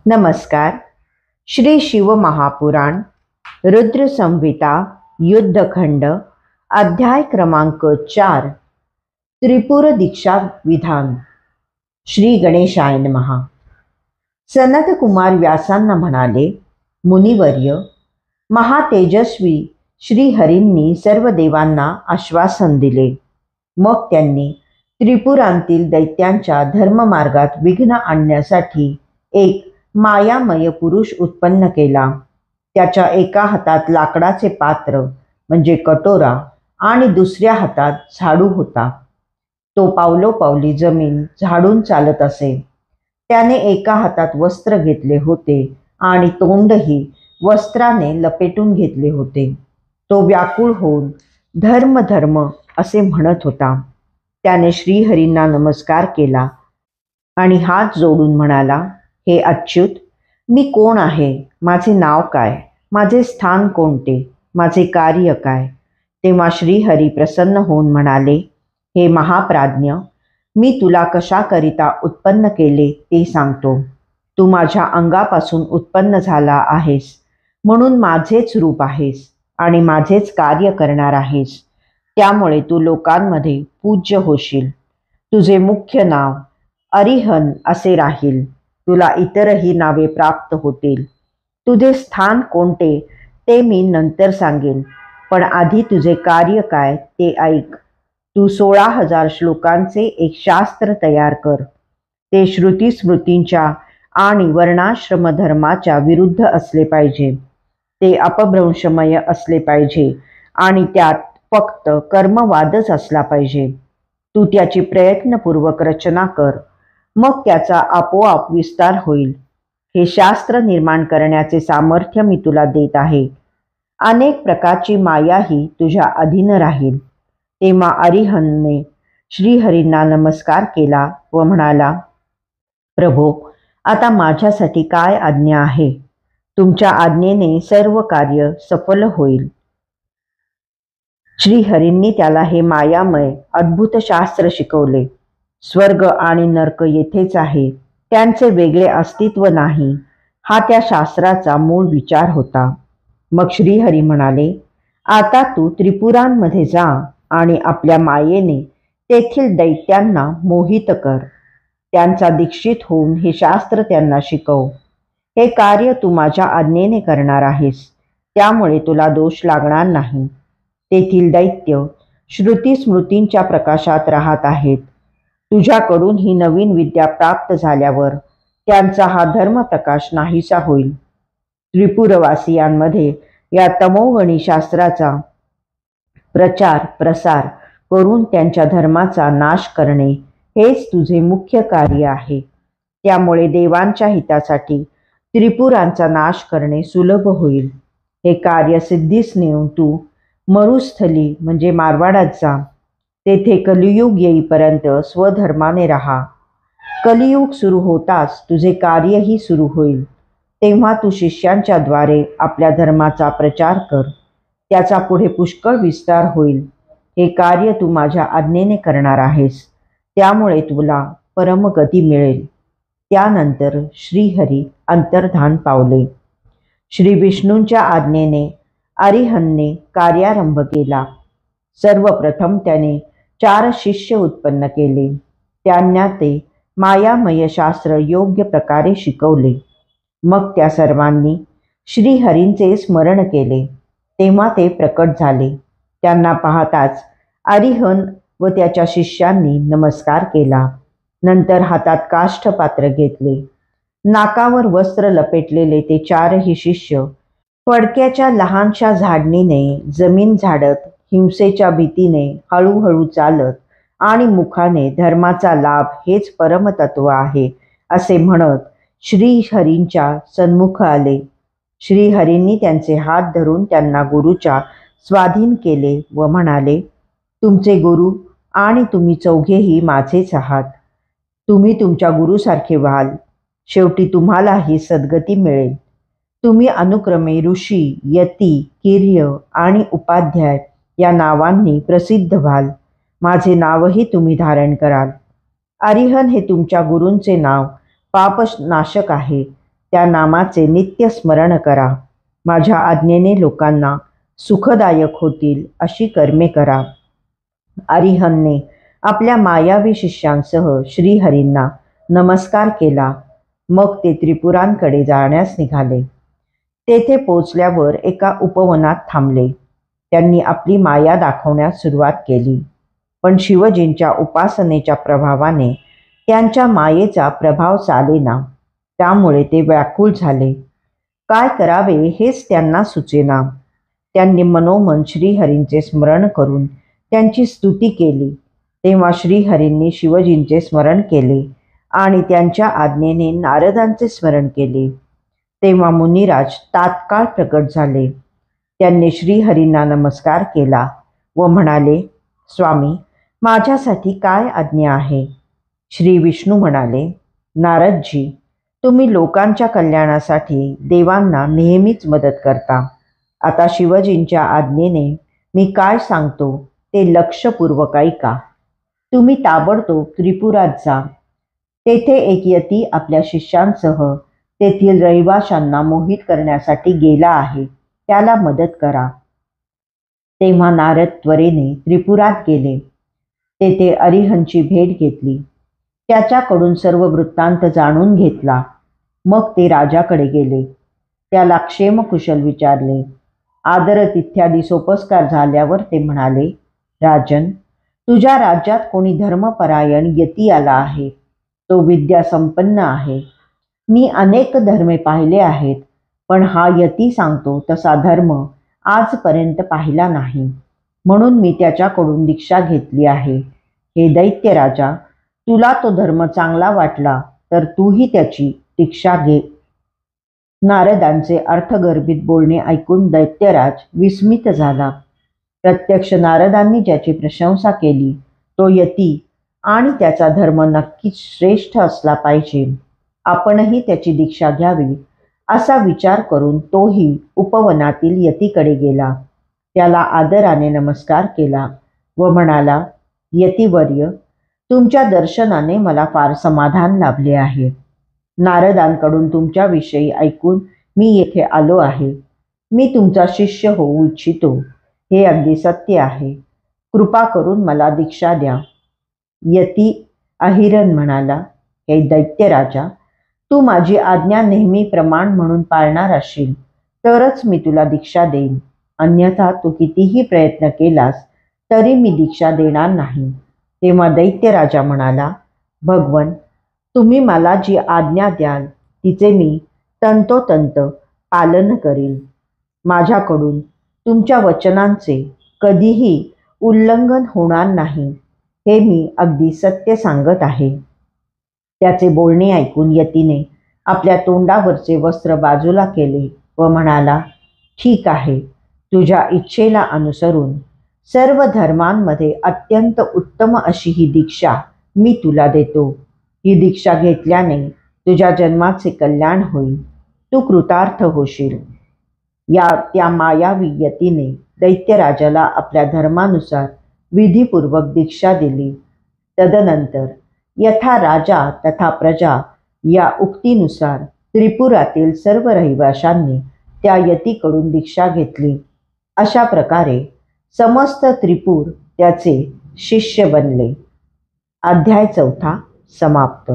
नमस्कार. श्री शिव महापुराण रुद्र संहिता युद्धखंड अध्याय क्रमांक 4 त्रिपुर दीक्षा विधान. श्री गणेशाय नमः. सनत कुमार व्यासांना म्हणाले, मुनिवर्य, महातेजस्वी श्रीहरींनी सर्व देवांना आश्वासन दिले. मग त्यांनी त्रिपुरांतील दैत्यांच्या धर्ममार्गात विघ्न आणण्यासाठी एक मायामय पुरुष उत्पन्न केला. त्याच्या एका हातात लाकडाचे पात्र म्हणजे कटोरा आणि दुसऱ्या हातात झाडू होता. तो पावलोपावली जमीन झाडून चालत असे. त्याने एका हातात वस्त्र घेतले होते आणि तोंडही वस्त्राने लपेटून घेतले होते. तो व्याकुळ होऊन धर्म धर्म असे म्हणत होता. त्याने श्रीहरींना नमस्कार केला आणि हात जोडून म्हणाला, हे अच्युत, मी कोण आहे? माझे नाव काय? माझे स्थान कोणते? माझे कार्य काय? तेव्हा श्रीहरी प्रसन्न होऊन म्हणाले, हे महाप्राज्ञ, मी तुला कशाकरिता उत्पन्न केले ते सांगतो. तू माझ्या अंगापासून उत्पन्न झाला आहेस, म्हणून माझेच रूप आहेस आणि माझेच कार्य करणार आहेस. त्यामुळे तू लोकांमध्ये पूज्य होशील. तुझे मुख्य नाव अरिहन असे राहील. तुला इतरही नावे प्राप्त होतील. तुझे स्थान कोणते ते मी नंतर सांगेन, पण आधी तुझे कार्य काय ते ऐक. तू 16,000 श्लोकांचे एक शास्त्र तयार कर. ते श्रुती स्मृतींच्या आणि वर्णाश्रम धर्माच्या विरुद्ध असले पाहिजे. ते अपभ्रंशमय असले पाहिजे आणि त्यात फक्त कर्मवादच असला पाहिजे. तू त्याची प्रयत्नपूर्वक रचना कर, मग त्याचा आपोआप विस्तार होईल. हे शास्त्र निर्माण करण्याचे सामर्थ्य मी तुला देत आहे. अनेक प्रकारची मायाही तुझ्या अधीन राहील. तेव्हा अरिहनने श्रीहरींना नमस्कार केला व म्हणाला, प्रभो, आता माझ्यासाठी काय आज्ञा आहे? तुमच्या आज्ञेने सर्व कार्य सफल होईल. श्रीहरींनी त्याला हे मायामय अद्भुत शास्त्र शिकवले. स्वर्ग आणि नर्क येथेच आहे, त्यांचे वेगळे अस्तित्व नाही, हा त्या शास्त्राचा मूळ विचार होता. मग श्रीहरी म्हणाले, आता तू त्रिपुरांमध्ये जा आणि आपल्या मायेने तेथील दैत्यांना मोहित कर. त्यांचा दीक्षित होऊन हे शास्त्र त्यांना शिकव. हे कार्य तू माझ्या आज्ञेने करणार आहेस, त्यामुळे तुला दोष लागणार नाही. तेथील दैत्य श्रुती स्मृतींच्या प्रकाशात राहत आहेत. तुझ्याकडून ही नवीन विद्या प्राप्त झाल्यावर त्यांचा हा धर्मप्रकाश नाहीसा होईल. त्रिपुरवासियांमध्ये या तमोगणी शास्त्राचा प्रचार प्रसार करून त्यांच्या धर्माचा नाश करणे हेच तुझे मुख्य कार्य आहे. त्यामुळे देवांच्या हितासाठी त्रिपुरांचा नाश करणे सुलभ होईल. हे कार्य सिद्धीस नेऊन तू मरुस्थली म्हणजे मारवाडात जा. तेथे कलियुग येईपर्यंत स्वधर्माने राहा. कलियुग सुरू होताच तुझे कार्यही सुरू होईल. तेव्हा तू शिष्यांच्या द्वारे आपल्या धर्माचा प्रचार कर. त्याचा पुढे पुष्कळ विस्तार होईल. हे कार्य तू माझ्या आज्ञेने करणार आहेस, त्यामुळे तुला परमगती मिळेल. त्यानंतर श्रीहरी अंतर्धान पावले. श्री विष्णूंच्या आज्ञेने अरिहनने कार्यारंभ केला. सर्वप्रथम त्याने 4 शिष्य उत्पन्न केले. त्यांना ते मायामय शास्त्र योग्य प्रकारे शिकवले. मग त्या सर्वांनी श्रीहरींचे स्मरण केले. तेव्हा ते प्रकट झाले. त्यांना पाहताच अरिहन व त्याच्या शिष्यांनी नमस्कार केला. नंतर हातात काष्ठपात्र घेतले. नाकावर वस्त्र लपेटलेले ते 4ही शिष्य फडक्याच्या लहानशा झाडणीने जमीन झाडत, हिंसेच्या भीतीने हळूहळू चालत आणि मुखाने धर्माचा लाभ हेच परमतत्व आहे असे म्हणत श्रीहरींच्या सन्मुख आले. श्रीहरींनी त्यांचे हात धरून त्यांना गुरुच्या स्वाधीन केले व म्हणाले, तुमचे गुरु आणि तुम्ही चौघेही माझेच आहात. तुम्ही तुमच्या गुरुसारखे व्हाल. शेवटी तुम्हालाही सद्गती मिळेल. तुम्ही अनुक्रमे ऋषी, यती, किर्य आणि उपाध्याय या नावांनी प्रसिद्ध व्हाल. माझे नावही तुम्ही धारण कराल. अरिहन हे तुमच्या गुरूंचे नाव पापनाशक आहे. त्या नामाचे नित्य स्मरण करा. माझ्या आज्ञेने लोकांना सुखदायक होतील अशी कर्मे करा. अरिहंतने आपल्या मायावी शिष्यांसह श्रीहरींना नमस्कार केला. मग ते त्रिपुरांकडे जाण्यास निघाले. तेथे पोचल्यावर एका उपवनात थांबले. त्यांनी आपली माया दाखवण्यास सुरुवात केली. पण शिवजींच्या उपासनेच्या प्रभावाने त्यांच्या मायेचा प्रभाव चालेना. त्यामुळे ते व्याकुळ झाले. काय करावे हेच त्यांना सुचेना. त्यांनी मनोमन श्रीहरींचे स्मरण करून त्यांची स्तुती केली. तेव्हा श्रीहरींनी शिवजींचे स्मरण केले आणि त्यांच्या आज्ञेने नारदांचे स्मरण केले. तेव्हा मुनिराज तात्काळ प्रकट झाले. त्यांनी श्रीहरींना नमस्कार केला व म्हणाले, स्वामी, माझ्यासाठी काय आज्ञा आहे? श्री विष्णू म्हणाले, नारदजी, तुम्ही लोकांच्या कल्याणासाठी देवांना नेहमीच मदत करता. आता शिवजींच्या आज्ञेने मी काय सांगतो ते लक्षपूर्वक ऐका. तुम्ही ताबडतोब त्रिपुरात जा. तेथे एक यती आपल्या शिष्यांसह तेथील रहिवाशांना मोहित करण्यासाठी गेला आहे. त्याला मदत करा. तेव्हा नारद त्वरेने त्रिपुरात गेले. तेथे अरिहंतची भेट घेतली. त्याच्याकडून सर्व वृत्तांत जाणून घेतला. मग ते राजाकडे गेले. त्याला क्षेमकुशल विचारले. आदरतिथ्यादी सोपस्कार झाल्यावर ते म्हणाले, राजन, तुझ्या राज्यात कोणी धर्मपरायण यती आला आहे. तो विद्यासंपन्न आहे. मी अनेक धर्मे पाहिले आहेत, पण हा यती सांगतो तसा धर्म आजपर्यंत पाहिला नाही. म्हणून मी त्याच्याकडून दीक्षा घेतली आहे. हे दैत्य राजा, तुला तो धर्म चांगला वाटला तर तूही त्याची दीक्षा घे. नारदांचे अर्थगर्भित बोलणे ऐकून दैत्यराज विस्मित झाला. प्रत्यक्ष नारदांनी ज्याची प्रशंसा केली तो यती आणि त्याचा धर्म नक्कीच श्रेष्ठ असला पाहिजे. आपणही त्याची दीक्षा घ्यावी असा विचार करून तोही उपवनातील यतीकडे गेला. त्याला आदराने नमस्कार केला व म्हणाला, यतीवर्य, तुमच्या दर्शनाने मला फार समाधान लाभले आहे. नारदांकडून तुमच्याविषयी ऐकून मी येथे आलो आहे. मी तुमचा शिष्य होऊ इच्छितो. हे अगदी सत्य आहे. कृपा करून मला दीक्षा द्या. यती अहिरन म्हणाला, हे दैत्यराजा, तू माझी आज्ञा नेहमी प्रमाण म्हणून पाळणार असशील तरच मी तुला दीक्षा देईन. अन्यथा तू कितीही प्रयत्न केलास तरी मी दीक्षा देणार नाही. तेव्हा दैत्यराजा म्हणाला, भगवन, तुम्ही मला जी आज्ञा द्याल तिचे मी तंतोतंत पालन करीन. माझ्याकडून तुमच्या वचनांचे कधीही उल्लंघन होणार नाही. हे मी अगदी सत्य सांगत आहे. त्याचे बोलणे ऐकून यतीने आपल्या तोंडावरचे वस्त्र बाजूला केले व म्हणाला, ठीक आहे, तुझ्या इच्छेला अनुसरून सर्व धर्मांमध्ये अत्यंत उत्तम अशी ही दीक्षा मी तुला देतो. ही दीक्षा घेतल्याने तुझ्या जन्माचे कल्याण होईल. तू कृतार्थ होशील. त्या मायावी यतीने दैत्यराजाला आपल्या धर्मानुसार विधीपूर्वक दीक्षा दिली. तदनंतर यथा राजा तथा प्रजा या उक्तीनुसार त्रिपुरातील सर्व रहिवाशांनी त्या यतीकडून दीक्षा घेतली. अशा प्रकारे समस्त त्रिपुर त्याचे शिष्य बनले. अध्याय 4 समाप्त.